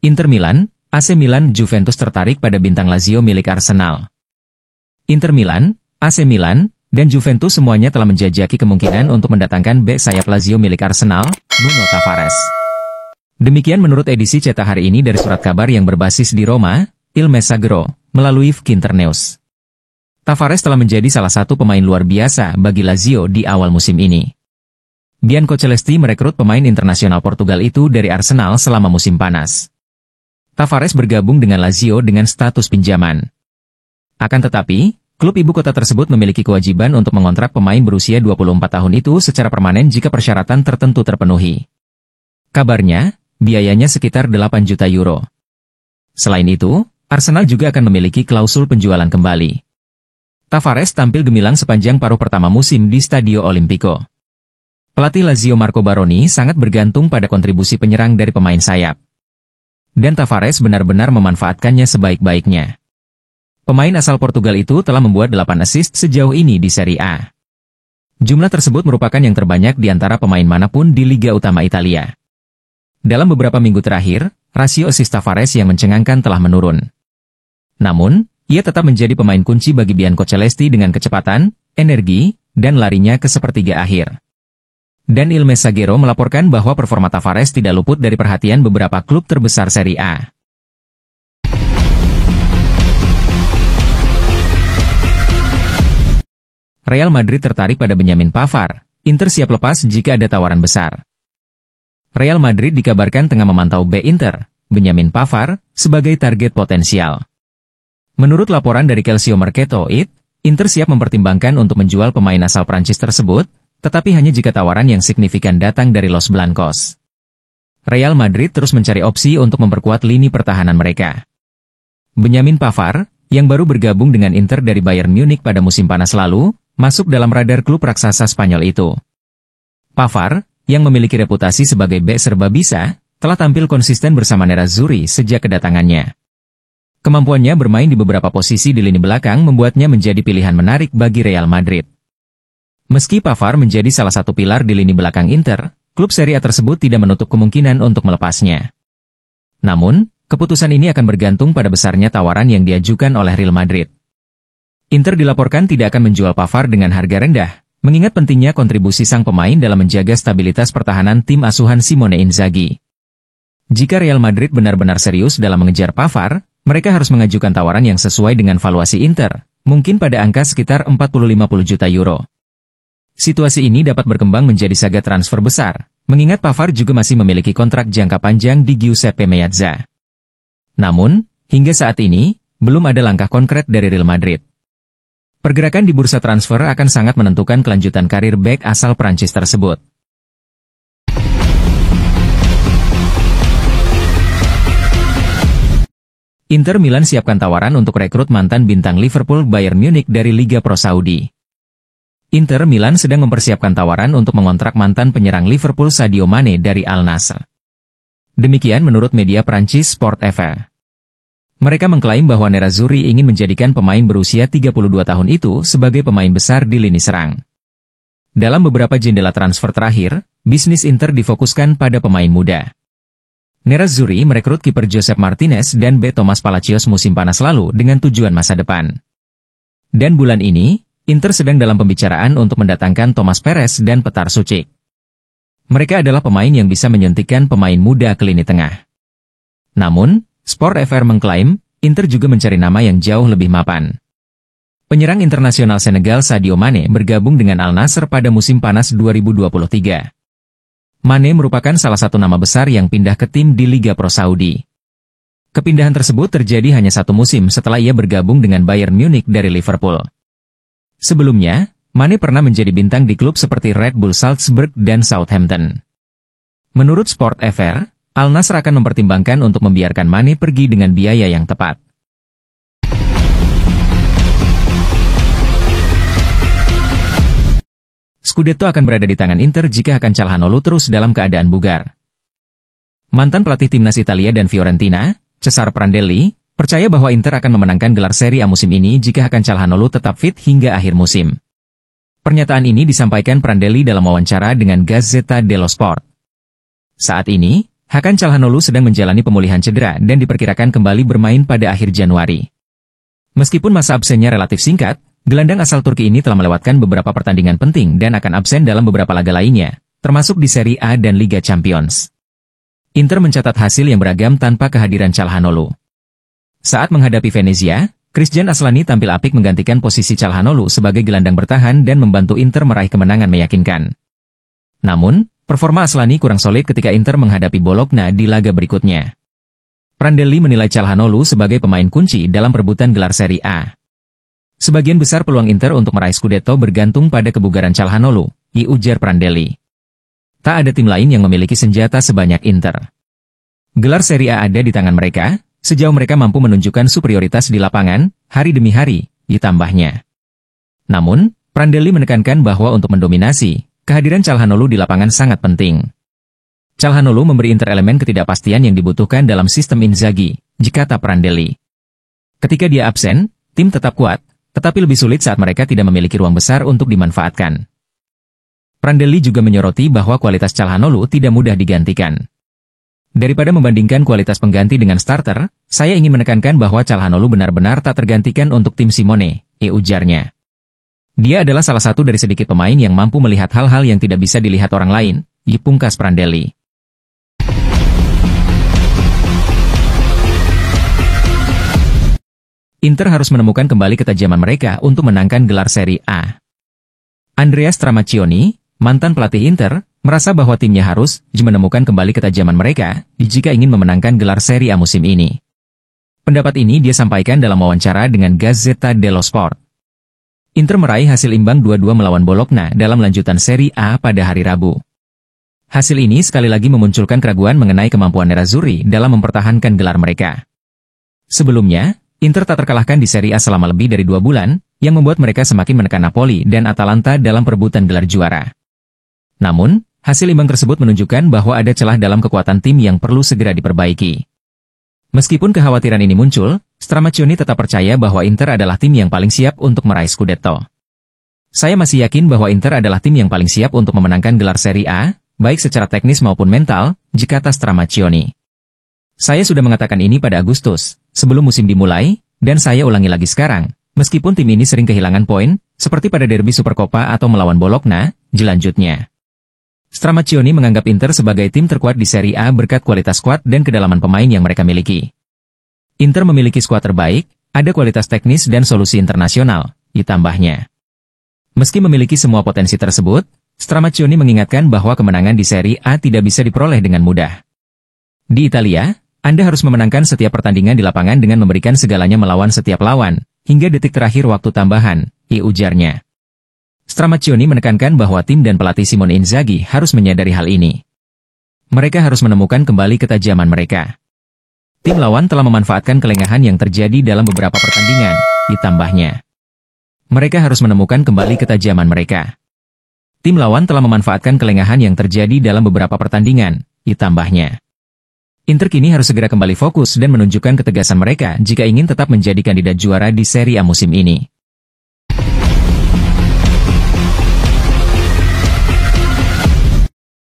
Inter Milan, AC Milan, Juventus tertarik pada bintang Lazio milik Arsenal. Inter Milan, AC Milan, dan Juventus semuanya telah menjajaki kemungkinan untuk mendatangkan bek sayap Lazio milik Arsenal, Nuno Tavares. Demikian menurut edisi cetak hari ini dari surat kabar yang berbasis di Roma, Il Messaggero, melalui Internews. Tavares telah menjadi salah satu pemain luar biasa bagi Lazio di awal musim ini. Biancocelesti merekrut pemain internasional Portugal itu dari Arsenal selama musim panas. Tavares bergabung dengan Lazio dengan status pinjaman. Akan tetapi, klub ibu kota tersebut memiliki kewajiban untuk mengontrak pemain berusia 24 tahun itu secara permanen jika persyaratan tertentu terpenuhi. Kabarnya, biayanya sekitar 8 juta euro. Selain itu, Arsenal juga akan memiliki klausul penjualan kembali. Tavares tampil gemilang sepanjang paruh pertama musim di Stadio Olimpico. Pelatih Lazio Marco Baroni sangat bergantung pada kontribusi penyerang dari pemain sayap. Dan Tavares benar-benar memanfaatkannya sebaik-baiknya. Pemain asal Portugal itu telah membuat 8 assist sejauh ini di Serie A. Jumlah tersebut merupakan yang terbanyak di antara pemain manapun di Liga Utama Italia. Dalam beberapa minggu terakhir, rasio assist Tavares yang mencengangkan telah menurun. Namun, ia tetap menjadi pemain kunci bagi Biancocelesti dengan kecepatan, energi, dan larinya ke sepertiga akhir. Dan Il Messaggero melaporkan bahwa performa Tavares tidak luput dari perhatian beberapa klub terbesar Serie A. Real Madrid tertarik pada Benjamin Pavard, Inter siap lepas jika ada tawaran besar. Real Madrid dikabarkan tengah memantau bek Inter, Benjamin Pavard, sebagai target potensial. Menurut laporan dari Calcio Mercato It, Inter siap mempertimbangkan untuk menjual pemain asal Prancis tersebut, tetapi hanya jika tawaran yang signifikan datang dari Los Blancos. Real Madrid terus mencari opsi untuk memperkuat lini pertahanan mereka. Benjamin Pavard, yang baru bergabung dengan Inter dari Bayern Munich pada musim panas lalu, masuk dalam radar klub raksasa Spanyol itu. Pavard, yang memiliki reputasi sebagai bek serba bisa, telah tampil konsisten bersama Nerazzurri sejak kedatangannya. Kemampuannya bermain di beberapa posisi di lini belakang membuatnya menjadi pilihan menarik bagi Real Madrid. Meski Pavard menjadi salah satu pilar di lini belakang Inter, klub Serie A tersebut tidak menutup kemungkinan untuk melepasnya. Namun, keputusan ini akan bergantung pada besarnya tawaran yang diajukan oleh Real Madrid. Inter dilaporkan tidak akan menjual Pavard dengan harga rendah, mengingat pentingnya kontribusi sang pemain dalam menjaga stabilitas pertahanan tim asuhan Simone Inzaghi. Jika Real Madrid benar-benar serius dalam mengejar Pavard, mereka harus mengajukan tawaran yang sesuai dengan valuasi Inter, mungkin pada angka sekitar 40-50 juta euro. Situasi ini dapat berkembang menjadi saga transfer besar, mengingat Pavard juga masih memiliki kontrak jangka panjang di Giuseppe Meazza. Namun, hingga saat ini, belum ada langkah konkret dari Real Madrid. Pergerakan di bursa transfer akan sangat menentukan kelanjutan karir bek asal Prancis tersebut. Inter Milan siapkan tawaran untuk rekrut mantan bintang Liverpool Bayern Munich dari Liga Pro Saudi. Inter Milan sedang mempersiapkan tawaran untuk mengontrak mantan penyerang Liverpool Sadio Mane dari Al Nassr. Demikian menurut media Prancis Sport FR. Mereka mengklaim bahwa Nerazzurri ingin menjadikan pemain berusia 32 tahun itu sebagai pemain besar di lini serang. Dalam beberapa jendela transfer terakhir, bisnis Inter difokuskan pada pemain muda. Nerazzurri merekrut kiper Josep Martinez dan bek Thomas Palacios musim panas lalu dengan tujuan masa depan. Dan bulan ini, Inter sedang dalam pembicaraan untuk mendatangkan Thomas Perez dan Petar Sucic. Mereka adalah pemain yang bisa menyuntikkan pemain muda ke lini tengah. Namun, Sport FR mengklaim, Inter juga mencari nama yang jauh lebih mapan. Penyerang internasional Senegal Sadio Mane bergabung dengan Al Nassr pada musim panas 2023. Mane merupakan salah satu nama besar yang pindah ke tim di Liga Pro Saudi. Kepindahan tersebut terjadi hanya satu musim setelah ia bergabung dengan Bayern Munich dari Liverpool. Sebelumnya, Mane pernah menjadi bintang di klub seperti Red Bull Salzburg dan Southampton. Menurut Sport FR, Al Nassr akan mempertimbangkan untuk membiarkan Mane pergi dengan biaya yang tepat. Scudetto akan berada di tangan Inter jika Hakan Calhanoglu terus dalam keadaan bugar. Mantan pelatih timnas Italia dan Fiorentina, Cesare Prandelli, percaya bahwa Inter akan memenangkan gelar Serie A musim ini jika Hakan Calhanoglu tetap fit hingga akhir musim. Pernyataan ini disampaikan Prandelli dalam wawancara dengan Gazzetta dello Sport. Saat ini, Hakan Çalhanoğlu sedang menjalani pemulihan cedera dan diperkirakan kembali bermain pada akhir Januari. Meskipun masa absennya relatif singkat, gelandang asal Turki ini telah melewatkan beberapa pertandingan penting dan akan absen dalam beberapa laga lainnya, termasuk di Serie A dan Liga Champions. Inter mencatat hasil yang beragam tanpa kehadiran Çalhanoğlu. Saat menghadapi Venezia, Christian Aslani tampil apik menggantikan posisi Çalhanoğlu sebagai gelandang bertahan dan membantu Inter meraih kemenangan meyakinkan. Namun, performa Aslani kurang solid ketika Inter menghadapi Bologna di laga berikutnya. Prandelli menilai Çalhanoğlu sebagai pemain kunci dalam perebutan gelar Serie A. Sebagian besar peluang Inter untuk meraih Scudetto bergantung pada kebugaran Çalhanoğlu, ujar Prandelli. Tak ada tim lain yang memiliki senjata sebanyak Inter. Gelar Serie A ada di tangan mereka, sejauh mereka mampu menunjukkan superioritas di lapangan, hari demi hari, ditambahnya. Namun, Prandelli menekankan bahwa untuk mendominasi, kehadiran Çalhanoğlu di lapangan sangat penting. Çalhanoğlu memberi Inter elemen ketidakpastian yang dibutuhkan dalam sistem Inzaghi, kata Prandelli. Ketika dia absen, tim tetap kuat, tetapi lebih sulit saat mereka tidak memiliki ruang besar untuk dimanfaatkan. Prandelli juga menyoroti bahwa kualitas Çalhanoğlu tidak mudah digantikan. Daripada membandingkan kualitas pengganti dengan starter, saya ingin menekankan bahwa Çalhanoğlu benar-benar tak tergantikan untuk tim Simone, ujarnya. Dia adalah salah satu dari sedikit pemain yang mampu melihat hal-hal yang tidak bisa dilihat orang lain, pungkas Prandelli. Inter harus menemukan kembali ketajaman mereka untuk menangkan gelar Serie A. Andrea Stramaccioni, mantan pelatih Inter, merasa bahwa timnya harus menemukan kembali ketajaman mereka jika ingin memenangkan gelar Serie A musim ini. Pendapat ini dia sampaikan dalam wawancara dengan Gazzetta dello Sport. Inter meraih hasil imbang 2-2 melawan Bologna dalam lanjutan Serie A pada hari Rabu. Hasil ini sekali lagi memunculkan keraguan mengenai kemampuan Nerazzurri dalam mempertahankan gelar mereka. Sebelumnya, Inter tak terkalahkan di Serie A selama lebih dari 2 bulan, yang membuat mereka semakin menekan Napoli dan Atalanta dalam perebutan gelar juara. Namun, hasil imbang tersebut menunjukkan bahwa ada celah dalam kekuatan tim yang perlu segera diperbaiki. Meskipun kekhawatiran ini muncul, Stramaccioni tetap percaya bahwa Inter adalah tim yang paling siap untuk meraih Scudetto. Saya masih yakin bahwa Inter adalah tim yang paling siap untuk memenangkan gelar Serie A, baik secara teknis maupun mental, kata Stramaccioni. Saya sudah mengatakan ini pada Agustus, sebelum musim dimulai, dan saya ulangi lagi sekarang, meskipun tim ini sering kehilangan poin, seperti pada derby Supercoppa atau melawan Bologna, lanjutnya. Stramaccioni menganggap Inter sebagai tim terkuat di Serie A berkat kualitas skuad dan kedalaman pemain yang mereka miliki. Inter memiliki skuad terbaik, ada kualitas teknis dan solusi internasional, ditambahnya. Meski memiliki semua potensi tersebut, Stramaccioni mengingatkan bahwa kemenangan di Serie A tidak bisa diperoleh dengan mudah. Di Italia, Anda harus memenangkan setiap pertandingan di lapangan dengan memberikan segalanya melawan setiap lawan, hingga detik terakhir waktu tambahan, ujarnya. Stramaccioni menekankan bahwa tim dan pelatih Simone Inzaghi harus menyadari hal ini. Mereka harus menemukan kembali ketajaman mereka. Tim lawan telah memanfaatkan kelengahan yang terjadi dalam beberapa pertandingan, ditambahnya. Mereka harus menemukan kembali ketajaman mereka. Tim lawan telah memanfaatkan kelengahan yang terjadi dalam beberapa pertandingan, ditambahnya. Inter kini harus segera kembali fokus dan menunjukkan ketegasan mereka jika ingin tetap menjadi kandidat juara di Serie A musim ini.